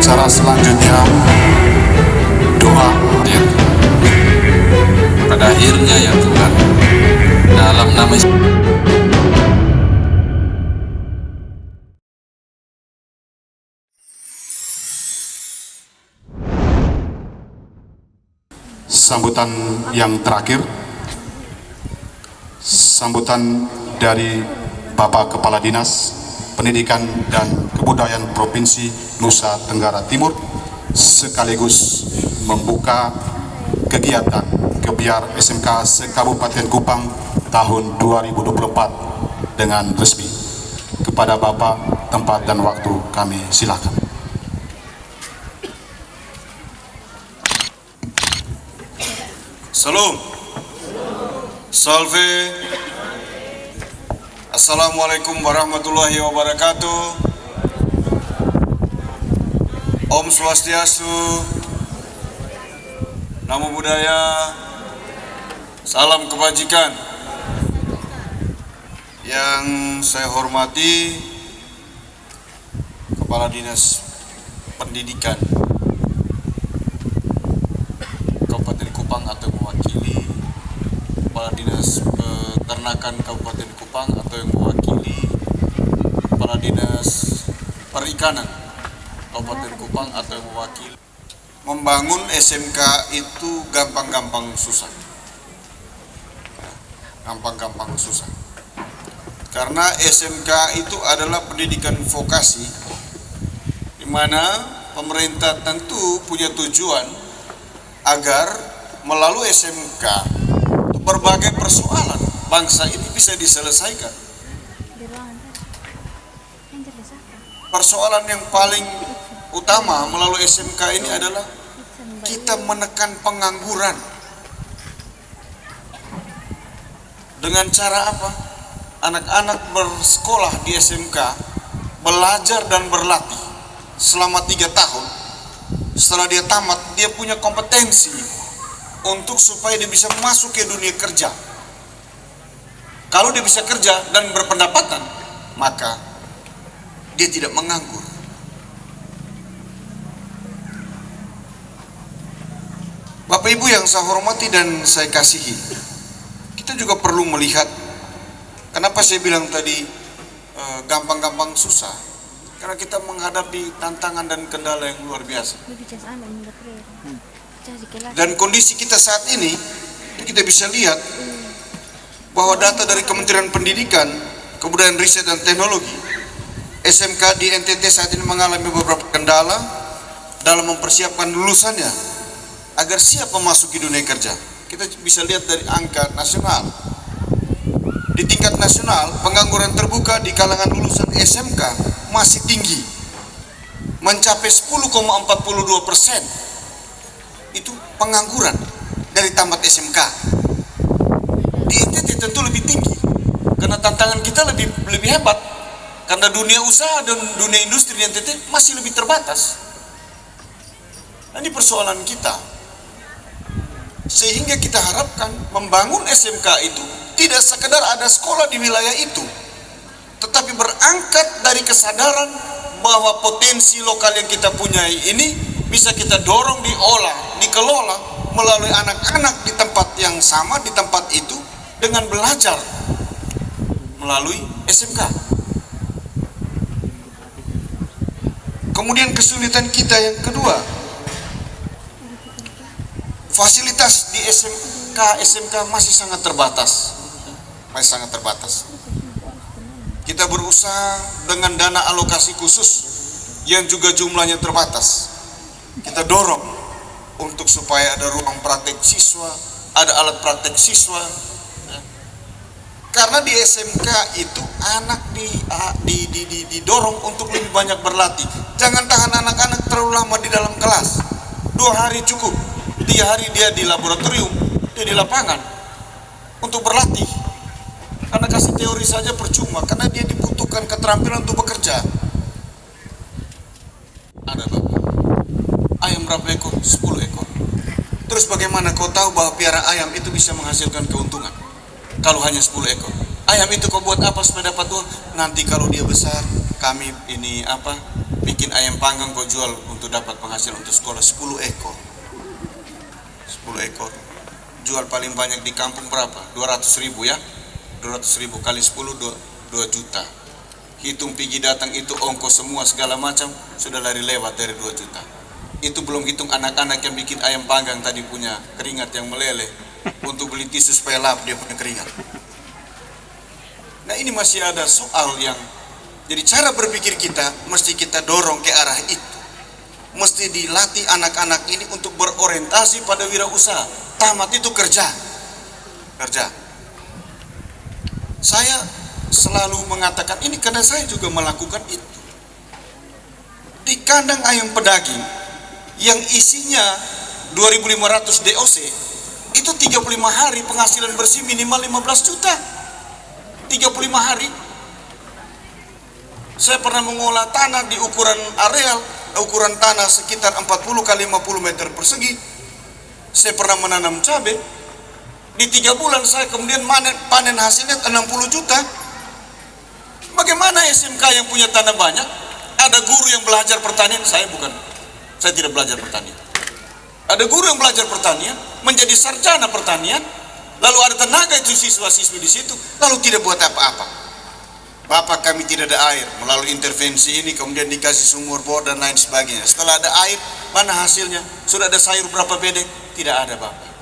Acara selanjutnya doa ya. Pada akhirnya ya Tuhan, dalam nama sambutan yang terakhir, sambutan dari Bapak Kepala Dinas Pendidikan dan Kebudayaan Provinsi Nusa Tenggara Timur, sekaligus membuka kegiatan Gebiar SMK se-Kabupaten Kupang tahun 2024 dengan resmi. Kepada Bapak, tempat dan waktu kami silakan. Salam. Salve. Assalamualaikum warahmatullahi wabarakatuh. Om Swastiastu. Namo Buddhaya. Salam kebajikan. Yang saya hormati Kepala Dinas Pendidikan Kabupaten Kupang atau mewakili Kepala Dinas Peternakan Kabupaten Kupang atau yang mewakili Kepala Dinas Perikanan Kabupaten Kupang atau yang mewakili. Membangun SMK itu gampang-gampang susah. Gampang-gampang susah. Karena SMK itu adalah pendidikan vokasi, di mana pemerintah tentu punya tujuan agar melalui SMK berbagai persoalan bangsa ini bisa diselesaikan. Persoalan yang paling utama melalui SMK ini adalah kita menekan pengangguran. Dengan cara apa? Anak-anak bersekolah di SMK belajar dan berlatih selama 3 tahun. Setelah dia tamat, dia punya kompetensi untuk supaya dia bisa masuk ke dunia kerja. Kalau dia bisa kerja dan berpendapatan, maka dia tidak menganggur. Bapak Ibu yang saya hormati dan saya kasihi, kita juga perlu melihat kenapa saya bilang tadi gampang-gampang susah. Karena kita menghadapi tantangan dan kendala yang luar biasa. Dan kondisi kita saat ini, kita bisa lihat bahwa data dari Kementerian Pendidikan, Kebudayaan Riset dan Teknologi, SMK di NTT saat ini mengalami beberapa kendala dalam mempersiapkan lulusannya agar siap memasuki dunia kerja. Kita bisa lihat dari angka nasional. Di tingkat nasional, pengangguran terbuka di kalangan lulusan SMK masih tinggi, mencapai 10,42%. Itu pengangguran dari tamat SMK. Di NTT tentu lebih tinggi, karena tantangan kita lebih hebat, karena dunia usaha dan dunia industri di NTT masih lebih terbatas. Nah, ini persoalan kita, sehingga kita harapkan membangun SMK itu tidak sekedar ada sekolah di wilayah itu, tetapi berangkat dari kesadaran bahwa potensi lokal yang kita punya ini bisa kita dorong, diolah, dikelola melalui anak-anak di tempat yang sama, di tempat itu, dengan belajar melalui SMK. Kemudian kesulitan kita yang kedua, fasilitas di SMK masih sangat terbatas. Kita berusaha dengan dana alokasi khusus yang juga jumlahnya terbatas. Kita dorong untuk supaya ada ruang praktek siswa, ada alat praktek siswa. Karena di SMK itu anak didorong untuk lebih banyak berlatih. Jangan tahan anak-anak terlalu lama di dalam kelas. 2 hari cukup. 3 hari dia di laboratorium, dia di lapangan untuk berlatih. Karena kasih teori saja percuma, karena dia dibutuhkan keterampilan untuk bekerja. Ada Bapak, ayam berapa ekor? 10 ekor. Terus bagaimana kau tahu bahwa piara ayam itu bisa menghasilkan keuntungan? Kalau hanya 10 ekor. Ayam itu kau buat apa supaya dapat uang? Nanti kalau dia besar, kami ini bikin ayam panggang kau jual untuk dapat penghasilan untuk sekolah 10 ekor. 10 ekor. Jual paling banyak di kampung berapa? 200.000 ya. 200.000 kali 10 2 juta. Hitung pergi datang itu ongkos semua segala macam sudah lari lewat dari 2 juta. Itu belum hitung anak-anak yang bikin ayam panggang tadi punya keringat yang meleleh untuk beli tisu supaya lap dia punya keringat. Nah, ini masih ada soal yang jadi cara berpikir kita mesti kita dorong ke arah itu. Mesti dilatih anak-anak ini untuk berorientasi pada wirausaha. Tamat itu kerja. Kerja. Saya selalu mengatakan ini karena saya juga melakukan itu. Di kandang ayam pedaging yang isinya 2.500 DOC itu 35 hari penghasilan bersih minimal 15 juta. 35 hari. Saya pernah mengolah tanah di ukuran areal, ukuran tanah sekitar 40 kali 50 meter persegi. Saya pernah menanam cabai. Di 3 bulan saya kemudian panen hasilnya 60 juta. Bagaimana SMK yang punya tanah banyak, ada guru yang belajar pertanian, saya tidak belajar pertanian. Ada guru yang belajar pertanian, menjadi sarjana pertanian, lalu ada tenaga itu siswa-siswi di situ, lalu tidak buat apa-apa. Bapak, kami tidak ada air, melalui intervensi ini kemudian dikasih sumur bor dan lain sebagainya. Setelah ada air, mana hasilnya? Sudah ada sayur berapa bedek? Tidak ada, Bapak.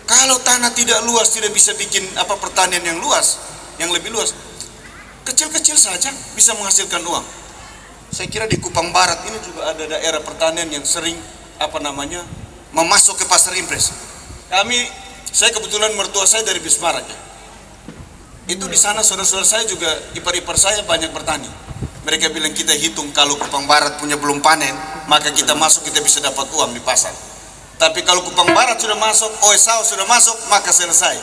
Kalau tanah tidak luas, tidak bisa bikin pertanian yang luas, yang lebih luas. Kecil-kecil saja bisa menghasilkan uang. Saya kira di Kupang Barat ini juga ada daerah pertanian yang sering memasuk ke pasar impres. Saya kebetulan mertua saya dari Bismarck ya. Itu di sana saudara-saudara saya juga, ipar-ipar saya banyak bertani. Mereka bilang kita hitung kalau Kupang Barat punya belum panen, maka kita masuk kita bisa dapat uang di pasar. Tapi kalau Kupang Barat sudah masuk, Oesau sudah masuk, maka selesai.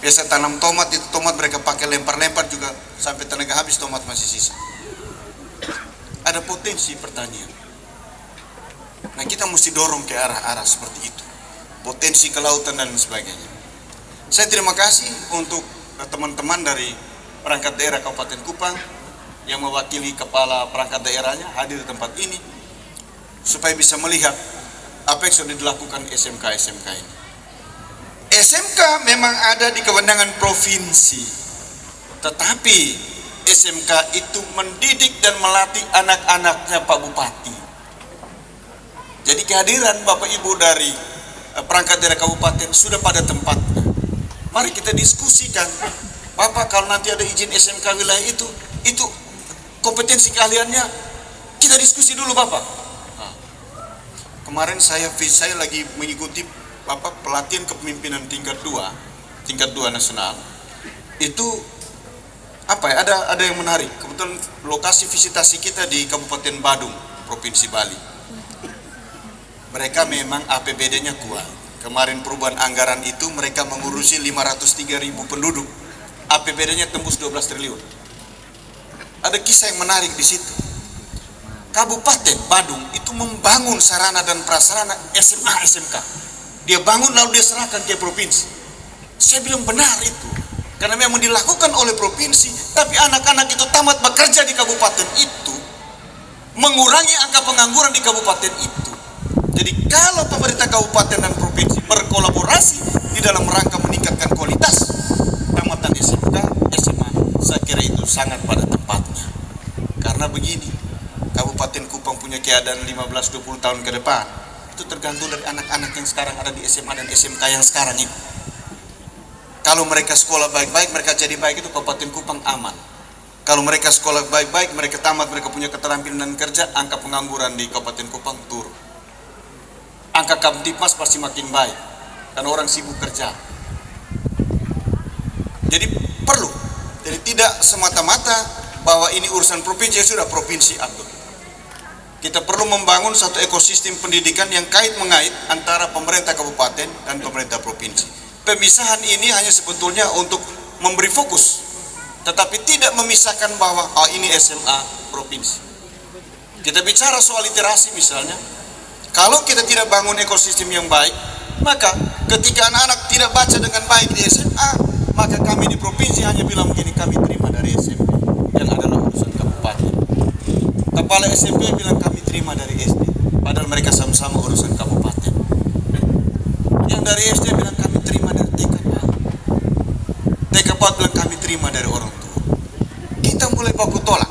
Biasa tanam tomat, itu tomat mereka pakai lempar-lempar juga sampai tenaga habis, tomat masih sisa. Ada potensi pertanian. Nah, kita mesti dorong ke arah-arah seperti itu. Potensi kelautan dan sebagainya. Saya terima kasih untuk teman-teman dari perangkat daerah Kabupaten Kupang yang mewakili kepala perangkat daerahnya hadir di tempat ini supaya bisa melihat apa yang sudah dilakukan SMK-SMK ini. SMK memang ada di kewenangan provinsi, tetapi SMK itu mendidik dan melatih anak-anaknya Pak Bupati. Jadi kehadiran Bapak Ibu dari perangkat daerah kabupaten sudah pada tempatnya. Mari kita diskusikan, Bapak kalau nanti ada izin SMK wilayah itu kompetensi keahliannya kita diskusi dulu Bapak. Nah, kemarin saya lagi mengikuti pelatihan kepemimpinan tingkat 2 nasional. Itu ada yang menarik. Kebetulan lokasi visitasi kita di Kabupaten Badung, Provinsi Bali. Mereka memang APBD-nya kuat. Kemarin perubahan anggaran itu mereka mengurusi 503.000 penduduk. APBD-nya tembus 12 triliun. Ada kisah yang menarik di situ. Kabupaten Badung itu membangun sarana dan prasarana SMA SMK. Dia bangun lalu dia serahkan ke provinsi. Saya bilang benar itu. Karena memang dilakukan oleh provinsi, tapi anak-anak itu tamat bekerja di kabupaten itu, mengurangi angka pengangguran di kabupaten itu. Jadi kalau pemerintah kabupaten dan provinsi berkolaborasi di dalam rangka meningkatkan kualitas tamatan SMK, SMA, saya kira itu sangat pada tempatnya. Karena begini, Kabupaten Kupang punya keadaan 15-20 tahun ke depan, itu tergantung dari anak-anak yang sekarang ada di SMA dan SMK yang sekarang ini. Kalau mereka sekolah baik-baik, mereka jadi baik, itu Kabupaten Kupang aman. Kalau mereka sekolah baik-baik, mereka tamat, mereka punya keterampilan kerja, angka pengangguran di Kabupaten Kupang turun. Angka Kamtipmas pasti makin baik karena orang sibuk kerja. Jadi perlu. Jadi tidak semata-mata bahwa ini urusan provinsi, sudah provinsi atur. Kita perlu membangun satu ekosistem pendidikan yang kait-mengait antara pemerintah kabupaten dan pemerintah provinsi. Pemisahan ini hanya sebetulnya untuk memberi fokus, tetapi tidak memisahkan bahwa ini SMA provinsi. Kita bicara soal literasi misalnya. Kalau kita tidak bangun ekosistem yang baik, maka ketika anak-anak tidak baca dengan baik di SMA, maka kami di provinsi hanya bilang begini, kami terima dari SMP yang adalah urusan kabupaten. Kepala SMP bilang kami terima dari SD, padahal mereka sama-sama urusan kabupaten. Yang dari SD bilang kami terima dari TK PAUD. TK PAUD bilang kami terima dari orang tua. Kita mulai baku tolak.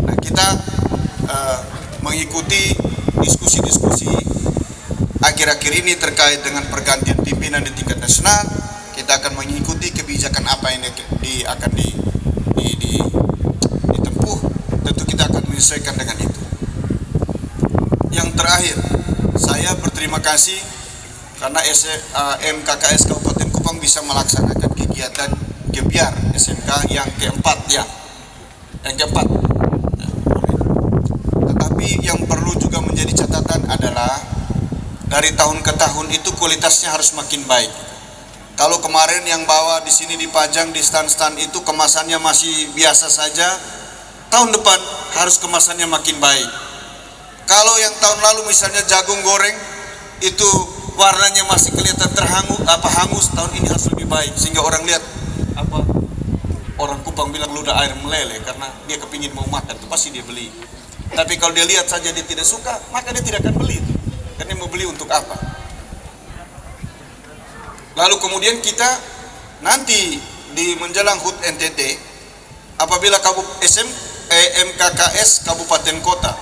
Nah, kita mengikuti diskusi-diskusi akhir-akhir ini terkait dengan pergantian pimpinan di tingkat nasional. Kita akan mengikuti kebijakan apa yang akan ditempuh. Tentu kita akan menyesuaikan dengan itu. Yang terakhir, saya berterima kasih karena MKKS Kabupaten Kupang bisa melaksanakan kegiatan Gebiar SMK yang keempat ya. Yang keempat. Tetapi yang perlu juga menjadi catatan adalah dari tahun ke tahun itu kualitasnya harus makin baik. Kalau kemarin yang bawa di sini dipajang di stand-stand itu kemasannya masih biasa saja, tahun depan harus kemasannya makin baik. Kalau yang tahun lalu misalnya jagung goreng itu warnanya masih kelihatan hangus, tahun ini harus lebih baik sehingga orang lihat orang Kupang bilang ludah air meleleh karena dia kepingin mau makan itu pasti dia beli. Tapi kalau dia lihat saja dia tidak suka, maka dia tidak akan beli itu. Karena dia mau beli untuk apa? Lalu kemudian kita nanti di menjelang HUT NTT apabila MKKS Kabupaten Kota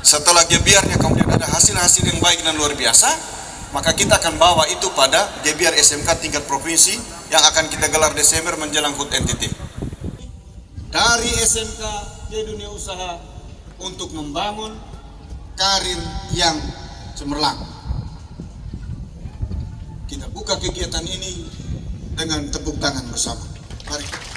setelah gebiarnya kemudian ada hasil-hasil yang baik dan luar biasa, maka kita akan bawa itu pada gebiar SMK tingkat provinsi yang akan kita gelar Desember menjelang HUT NTT. Dari SMK ke dunia usaha untuk membangun karir yang cemerlang. Kita buka kegiatan ini dengan tepuk tangan bersama. Mari.